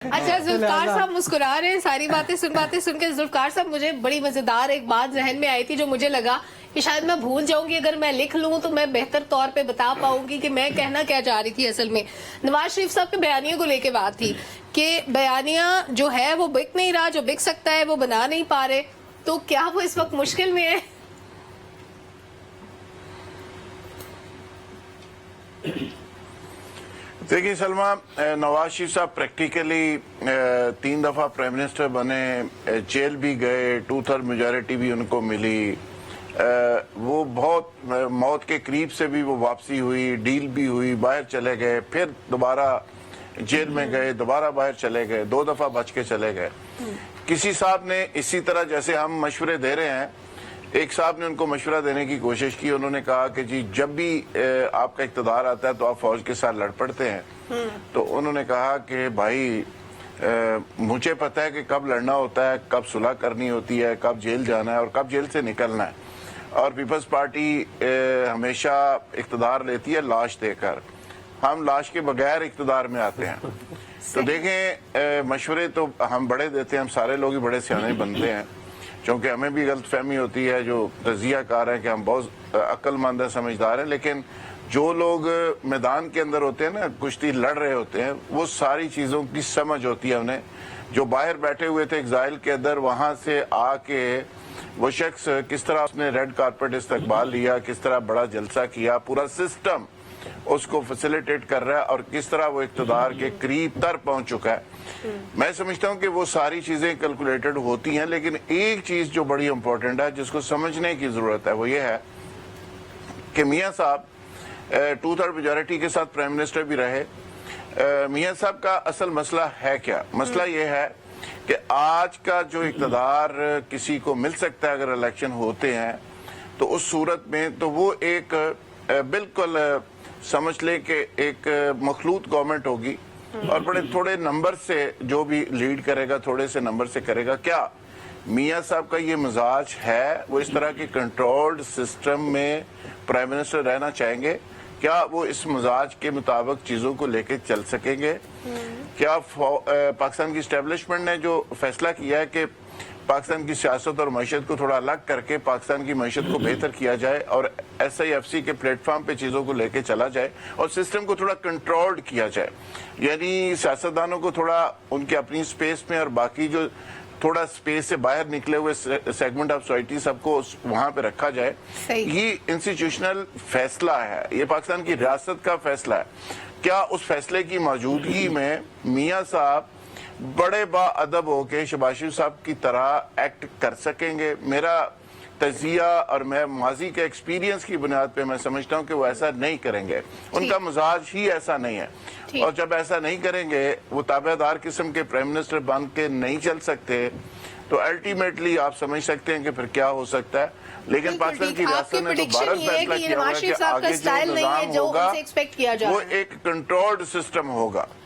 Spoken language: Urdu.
اچھا ذوالفقار صاحب مسکرا رہے ہیں ساری باتیں سن کے ذوالفقار صاحب مجھے بڑی مزیدار ایک بات ذہن میں آئی تھی جو مجھے لگا کہ شاید میں بھول جاؤں گی، اگر میں لکھ لوں تو میں بہتر طور پہ بتا پاؤں گی کہ میں کہنا کیا چاہ رہی تھی۔ اصل میں نواز شریف صاحب کے بیانیے کو لے کے بات تھی کہ بیانیہ جو ہے وہ بک نہیں رہا، جو بک سکتا ہے وہ بنا نہیں پا رہے، تو کیا وہ اس وقت مشکل میں ہے؟ دیکھیے سلمہ، نواز شریف صاحب پریکٹیکلی 3 دفعہ پرائم منسٹر بنے، جیل بھی گئے، 2/3 میجارٹی بھی ان کو ملی، وہ بہت موت کے قریب سے بھی وہ واپسی ہوئی، ڈیل بھی ہوئی، باہر چلے گئے، پھر دوبارہ جیل میں گئے، دوبارہ باہر چلے گئے، 2 دفعہ بچ کے چلے گئے۔ کسی صاحب نے اسی طرح جیسے ہم مشورے دے رہے ہیں، ایک صاحب نے ان کو مشورہ دینے کی کوشش کی، انہوں نے کہا کہ جی جب بھی آپ کا اقتدار آتا ہے تو آپ فوج کے ساتھ لڑ پڑتے ہیں۔ تو انہوں نے کہا کہ بھائی مجھے پتہ ہے کہ کب لڑنا ہوتا ہے، کب صلح کرنی ہوتی ہے، کب جیل جانا ہے اور کب جیل سے نکلنا ہے، اور پیپلز پارٹی ہمیشہ اقتدار لیتی ہے لاش دے کر، ہم لاش کے بغیر اقتدار میں آتے ہیں۔ تو دیکھیں مشورے تو ہم بڑے دیتے ہیں، ہم سارے لوگ ہی بڑے سیانے بنتے ہیں، چونکہ ہمیں بھی غلط فہمی ہوتی ہے، جو تجزیہ کار ہیں کہ ہم بہت عقل مند ہیں، سمجھدار ہیں، لیکن جو لوگ میدان کے اندر ہوتے ہیں نا، کشتی لڑ رہے ہوتے ہیں، وہ ساری چیزوں کی سمجھ ہوتی ہے انہیں۔ جو باہر بیٹھے ہوئے تھے ایگزائل کے اندر، وہاں سے آ کے وہ شخص کس طرح اس نے ریڈ کارپٹ استقبال لیا، کس طرح بڑا جلسہ کیا، پورا سسٹم اس کو فیسیلیٹیٹ کر رہا ہے، اور کس طرح وہ اقتدار کے قریب تر پہنچ چکا ہے۔ میں سمجھتا ہوں کہ وہ ساری چیزیں کیلکولیٹڈ ہوتی ہیں، لیکن ایک چیز جو بڑی امپورٹنٹ ہے جس کو سمجھنے کی ضرورت ہے، وہ یہ ہے کہ میاں صاحب 2/3 میجارٹی کے ساتھ پرائم منسٹر بھی رہے۔ میاں صاحب کا اصل مسئلہ ہے کیا؟ مسئلہ یہ ہے کہ آج کا جو اقتدار کسی کو مل سکتا ہے اگر الیکشن ہوتے ہیں، تو اس صورت میں تو وہ ایک بالکل سمجھ لے کہ ایک مخلوط گورنمنٹ ہوگی، اور بڑے تھوڑے نمبر سے جو بھی لیڈ کرے گا تھوڑے سے نمبر سے کرے گا۔ کیا میاں صاحب کا یہ مزاج ہے؟ وہ اس طرح کی کنٹرولڈ سسٹم میں پرائم منسٹر رہنا چاہیں گے؟ کیا وہ اس مزاج کے مطابق چیزوں کو لے کے چل سکیں گے؟ کیا پاکستان کی اسٹیبلشمنٹ نے جو فیصلہ کیا ہے کہ پاکستان کی سیاست اور معیشت کو تھوڑا الگ کر کے پاکستان کی معیشت کو بہتر کیا جائے، اور SIFC کے پلیٹ فارم پہ چیزوں کو لے کے چلا جائے، اور سسٹم کو تھوڑا کنٹرولڈ کیا جائے، یعنی سیاستدانوں کو تھوڑا ان کے اپنی سپیس میں، اور باقی جو تھوڑا سپیس سے باہر نکلے ہوئے سیگمنٹ آف سوسائٹی سب کو وہاں پہ رکھا جائے۔ یہ انسٹیٹیوشنل فیصلہ ہے، یہ پاکستان کی ریاست کا فیصلہ ہے۔ کیا اس فیصلے کی موجودگی میں میاں صاحب بڑے با ادب ہو کے شہباز شریف صاحب کی طرح ایکٹ کر سکیں گے؟ میرا تجزیہ اور میں ماضی کے ایکسپیرینس کی بنیاد پہ میں سمجھتا ہوں کہ وہ ایسا نہیں کریں گے، ان کا مزاج ہی ایسا نہیں ہے، اور جب ایسا نہیں کریں گے، وہ تابع دار قسم کے پرائم منسٹر بن کے نہیں چل سکتے، تو الٹیمیٹلی آپ سمجھ سکتے ہیں کہ پھر کیا ہو سکتا ہے۔ لیکن پاکستان کی ریاست نے تو بھارت فیصلہ کیا ہوا ہے کہ آگے جو نظام ہوگا وہ ایک کنٹرولڈ سسٹم ہوگا۔